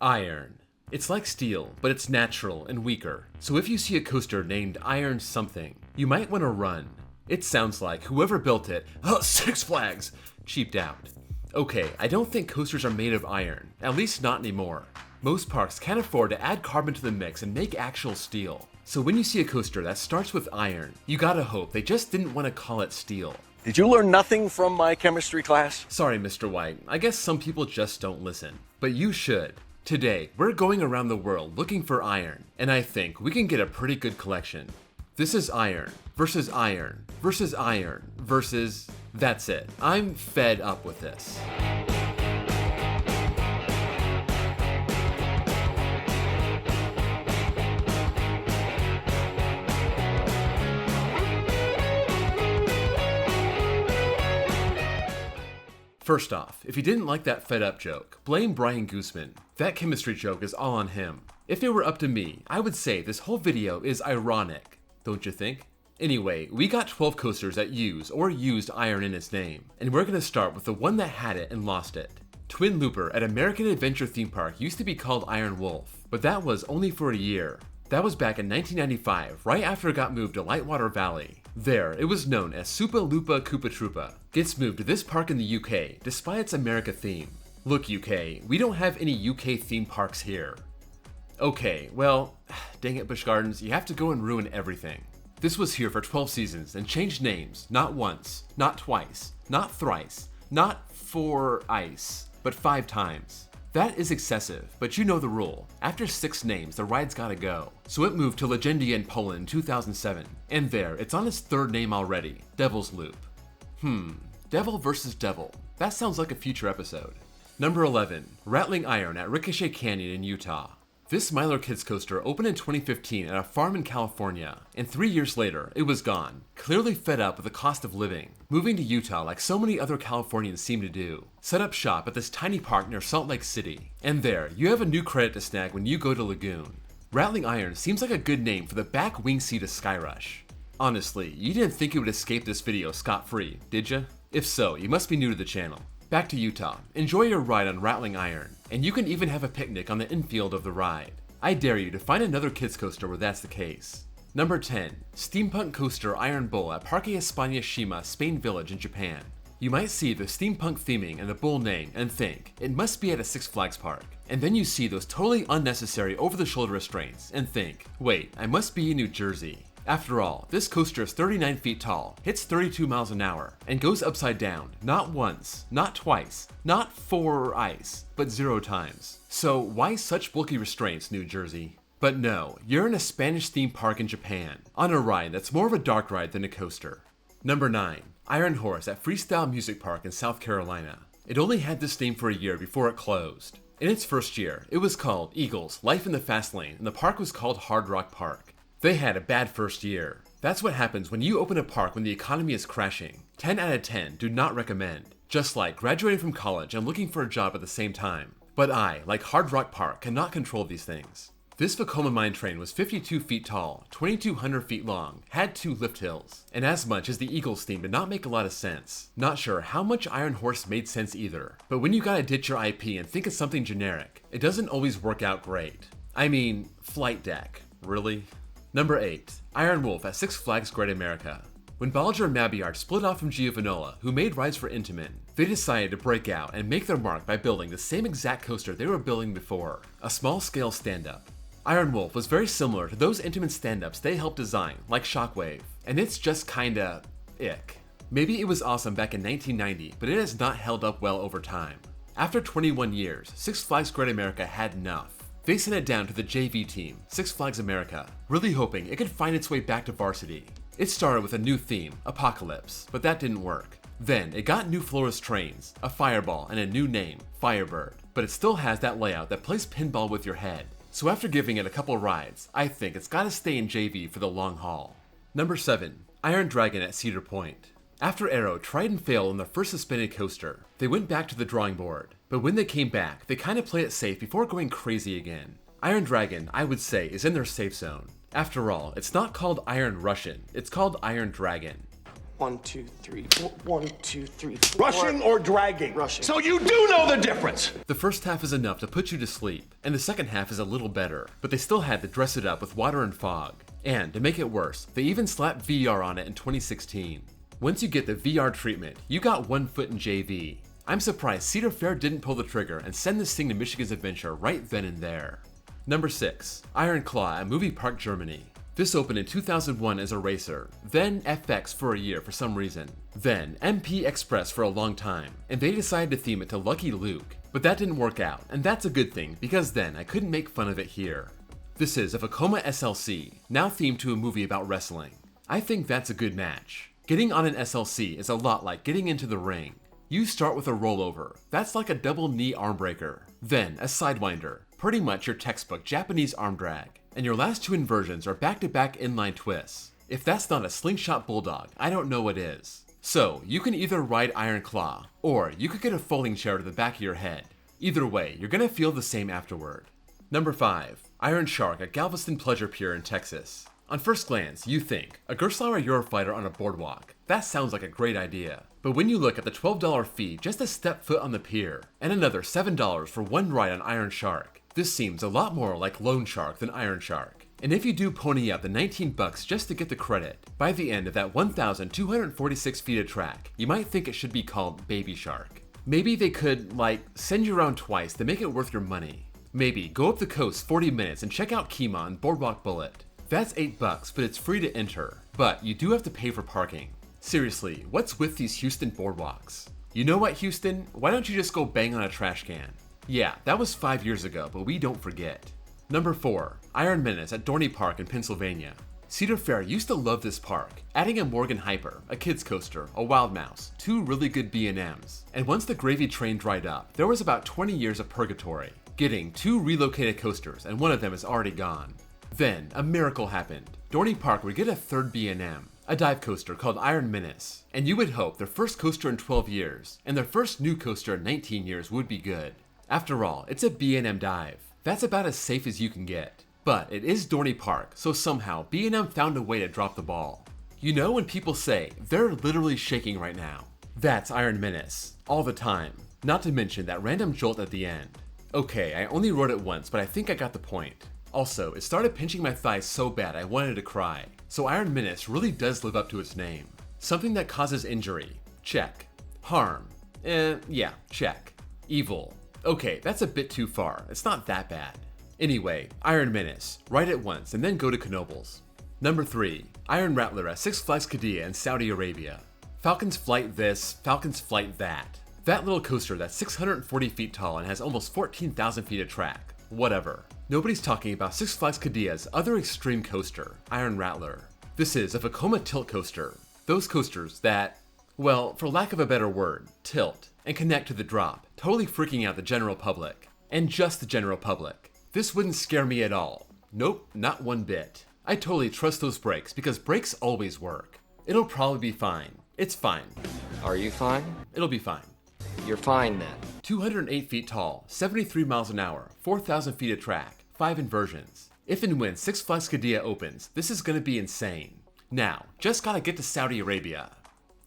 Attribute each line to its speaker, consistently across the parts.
Speaker 1: Iron. It's like steel, but it's natural and weaker. So if you see a coaster named Iron something, you might want to run. It sounds like whoever built it, Six Flags, cheaped out. Okay, I don't think coasters are made of iron, at least not anymore. Most parks can't afford to add carbon to the mix and make actual steel. So when you see a coaster that starts with iron, you gotta hope they just didn't want to call it steel.
Speaker 2: Did you learn nothing from my chemistry class?
Speaker 1: Sorry, Mr. White, I guess some people just don't listen. But you should. Today, we're going around the world looking for iron, and I think we can get a pretty good collection. This is iron versus iron versus iron versus... That's it. I'm fed up with this. First off, if you didn't like that fed up joke, blame Brian Gooseman. That chemistry joke is all on him. If it were up to me, I would say this whole video is ironic, don't you think? Anyway, we got 12 coasters that use or used iron in its name, and we're gonna start with the one that had it and lost it. Twin Looper at American Adventure Theme Park used to be called Iron Wolf, but that was only for a year. That was back in 1995, right after it got moved to Lightwater Valley. There, it was known as Supa Lupa Koopa Troopa. Gets moved to this park in the UK, despite its America theme. Look UK, we don't have any UK theme parks here. Okay, well, dang it Busch Gardens, you have to go and ruin everything. This was here for 12 seasons and changed names, not once, not twice, not thrice, not for ice, but 5 times. That is excessive, but you know the rule. After 6 names, the ride's gotta go. So it moved to Legendia in Poland in 2007, and there, it's on its 3rd name already, Devil's Loop. Devil versus Devil. That sounds like a future episode. Number 11, Rattling Iron at Ricochet Canyon in Utah. This Mylar Kids coaster opened in 2015 at a farm in California, and 3 years later, it was gone. Clearly fed up with the cost of living, moving to Utah like so many other Californians seem to do. Set up shop at this tiny park near Salt Lake City, and there, you have a new credit to snag when you go to Lagoon. Rattling Iron seems like a good name for the back wing seat of Skyrush. Honestly, you didn't think it would escape this video scot-free, did ya? If so, you must be new to the channel. Back to Utah. Enjoy your ride on Rattling Iron, and you can even have a picnic on the infield of the ride. I dare you to find another kids coaster where that's the case. Number 10, Steampunk Coaster Iron Bull at Parque España Shima, Spain Village in Japan. You might see the steampunk theming and the bull name and think, it must be at a Six Flags park. And then you see those totally unnecessary over-the-shoulder restraints and think, wait, I must be in New Jersey. After all, this coaster is 39 feet tall, hits 32 miles an hour, and goes upside down, not once, not twice, not 4 ice, but 0 times. So why such bulky restraints, New Jersey? But no, you're in a Spanish theme park in Japan, on a ride that's more of a dark ride than a coaster. Number 9, Iron Horse at Freestyle Music Park in South Carolina. It only had this name for a year before it closed. In its first year, it was called Eagles, Life in the Fast Lane, and the park was called Hard Rock Park. They had a bad first year. That's what happens when you open a park when the economy is crashing. 10 out of 10 do not recommend. Just like graduating from college and looking for a job at the same time. But I, like Hard Rock Park, cannot control these things. This Vekoma mine train was 52 feet tall, 2,200 feet long, had 2 lift hills, and as much as the Eagles theme did not make a lot of sense. Not sure how much Iron Horse made sense either. But when you gotta ditch your IP and think of something generic, it doesn't always work out great. I mean, Flight Deck. Really? Number 8, Iron Wolf at Six Flags Great America. When Balger and Mabiard split off from Giovanola, who made rides for Intamin, they decided to break out and make their mark by building the same exact coaster they were building before, a small-scale stand-up. Iron Wolf was very similar to those Intamin stand-ups they helped design, like Shockwave, and it's just kinda ick. Maybe it was awesome back in 1990, but it has not held up well over time. After 21 years, Six Flags Great America had enough. They sent it down to the JV team, Six Flags America, really hoping it could find its way back to varsity. It started with a new theme, Apocalypse, but that didn't work. Then it got new Flores trains, a fireball, and a new name, Firebird, but it still has that layout that plays pinball with your head. So after giving it a couple rides, I think it's gotta stay in JV for the long haul. Number 7, Iron Dragon at Cedar Point. After Arrow tried and failed on their first suspended coaster, they went back to the drawing board. But when they came back, they kinda played it safe before going crazy again. Iron Dragon, I would say, is in their safe zone. After all, it's not called Iron Russian, it's called Iron Dragon.
Speaker 3: 1, 2, 3, 4. 1, 2, 3, 4.
Speaker 2: Rushing or dragging?
Speaker 3: Rushing.
Speaker 2: So you do know the difference.
Speaker 1: The first half is enough to put you to sleep, and the second half is a little better, but they still had to dress it up with water and fog. And to make it worse, they even slapped VR on it in 2016. Once you get the VR treatment, you got one foot in JV. I'm surprised Cedar Fair didn't pull the trigger and send this thing to Michigan's Adventure right then and there. Number 6. Iron Claw at Movie Park, Germany. This opened in 2001 as a racer, then FX for a year for some reason, then MP Express for a long time, and they decided to theme it to Lucky Luke. But that didn't work out, and that's a good thing, because then I couldn't make fun of it here. This is a Vekoma SLC, now themed to a movie about wrestling. I think that's a good match. Getting on an SLC is a lot like getting into the ring. You start with a rollover, that's like a double knee arm breaker, then a sidewinder, pretty much your textbook Japanese arm drag, and your last two inversions are back-to-back inline twists. If that's not a slingshot bulldog, I don't know what is. So, you can either ride Iron Claw, or you could get a folding chair to the back of your head. Either way, you're gonna feel the same afterward. Number 5. Iron Shark at Galveston Pleasure Pier in Texas. On first glance, you think, a Gerstlauer Eurofighter on a boardwalk. That sounds like a great idea. But when you look at the $12 fee just to step foot on the pier, and another $7 for one ride on Iron Shark, this seems a lot more like Lone Shark than Iron Shark. And if you do pony up the $19 just to get the credit, by the end of that 1,246 feet of track, you might think it should be called Baby Shark. Maybe they could, send you around twice to make it worth your money. Maybe go up the coast 40 minutes and check out Kima and Boardwalk Bullet. That's $8, but it's free to enter. But you do have to pay for parking. Seriously, what's with these Houston boardwalks? You know what, Houston? Why don't you just go bang on a trash can? Yeah, that was 5 years ago, but we don't forget. Number 4. Iron Menace at Dorney Park in Pennsylvania. Cedar Fair used to love this park, adding a Morgan Hyper, a kids coaster, a Wild Mouse, 2 really good B&Ms. And once the gravy train dried up, there was about 20 years of purgatory, getting 2 relocated coasters, and one of them is already gone. Then, a miracle happened. Dorney Park would get a third B&M, a dive coaster called Iron Menace, and you would hope their first coaster in 12 years, and their first new coaster in 19 years would be good. After all, it's a B&M dive. That's about as safe as you can get. But it is Dorney Park, so somehow B&M found a way to drop the ball. You know when people say, they're literally shaking right now? That's Iron Menace, all the time. Not to mention that random jolt at the end. Okay, I only rode it once, but I think I got the point. Also, it started pinching my thighs so bad I wanted to cry. So Iron Menace really does live up to its name. Something that causes injury. Check. Harm. Yeah, check. Evil. Okay, that's a bit too far. It's not that bad. Anyway, Iron Menace. Ride it once and then go to Knoebels. Number 3. Iron Rattler at Six Flags Qiddiya in Saudi Arabia. Falcon's Flight this, Falcon's Flight that. That little coaster that's 640 feet tall and has almost 14,000 feet of track. Whatever. Nobody's talking about Six Flags Qiddiya's other extreme coaster, Iron Rattler. This is a Vekoma tilt coaster. Those coasters that, well, for lack of a better word, tilt and connect to the drop, totally freaking out the general public. And just the general public. This wouldn't scare me at all. Nope, not one bit. I totally trust those brakes because brakes always work. It'll probably be fine. It's fine.
Speaker 3: Are you fine?
Speaker 1: It'll be fine.
Speaker 3: You're fine then.
Speaker 1: 208 feet tall, 73 miles an hour, 4,000 feet of track, 5 inversions. If and when Six Flags Qiddiya opens, this is gonna be insane. Now, just gotta get to Saudi Arabia.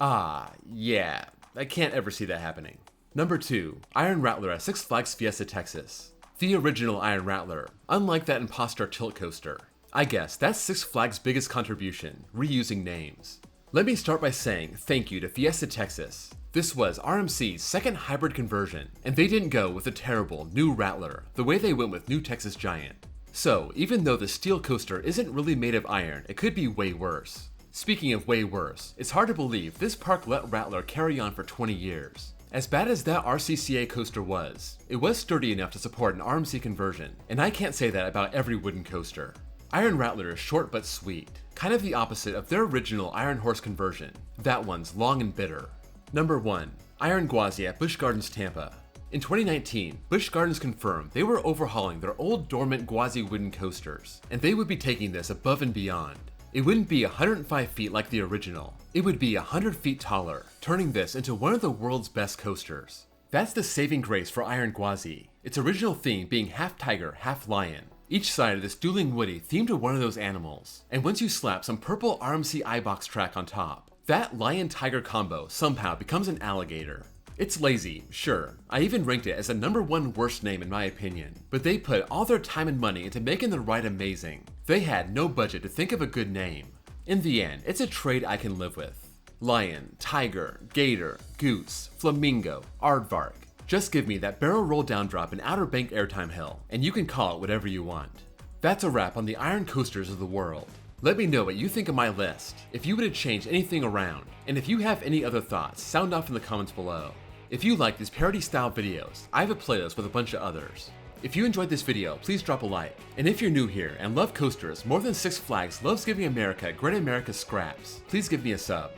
Speaker 1: Yeah, I can't ever see that happening. Number 2, Iron Rattler at Six Flags Fiesta, Texas. The original Iron Rattler, unlike that imposter tilt coaster. I guess that's Six Flags' biggest contribution, reusing names. Let me start by saying thank you to Fiesta, Texas. This was RMC's second hybrid conversion, and they didn't go with the terrible new Rattler the way they went with New Texas Giant. So, even though the steel coaster isn't really made of iron, it could be way worse. Speaking of way worse, it's hard to believe this park let Rattler carry on for 20 years. As bad as that RCCA coaster was, it was sturdy enough to support an RMC conversion, and I can't say that about every wooden coaster. Iron Rattler is short but sweet, kind of the opposite of their original Iron Horse conversion. That one's long and bitter. Number 1, Iron Gwazi at Busch Gardens, Tampa. In 2019, Busch Gardens confirmed they were overhauling their old dormant Gwazi wooden coasters, and they would be taking this above and beyond. It wouldn't be 105 feet like the original, it would be 100 feet taller, turning this into one of the world's best coasters. That's the saving grace for Iron Gwazi, its original theme being half tiger, half lion. Each side of this dueling Woody themed to one of those animals, and once you slap some purple RMC iBox track on top, That lion-tiger combo somehow becomes an alligator. It's lazy, sure. I even ranked it as the #1 worst name in my opinion. But they put all their time and money into making the ride amazing. They had no budget to think of a good name. In the end, it's a trade I can live with. Lion, tiger, gator, goose, flamingo, aardvark. Just give me that barrel roll down drop in Outer Bank airtime hill, and you can call it whatever you want. That's a wrap on the iron coasters of the world. Let me know what you think of my list, if you would have changed anything around, and if you have any other thoughts, sound off in the comments below. If you like these parody style videos, I have a playlist with a bunch of others. If you enjoyed this video, please drop a like. And if you're new here and love coasters more than Six Flags loves giving America Great America scraps, please give me a sub.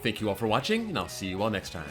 Speaker 1: Thank you all for watching, and I'll see you all next time.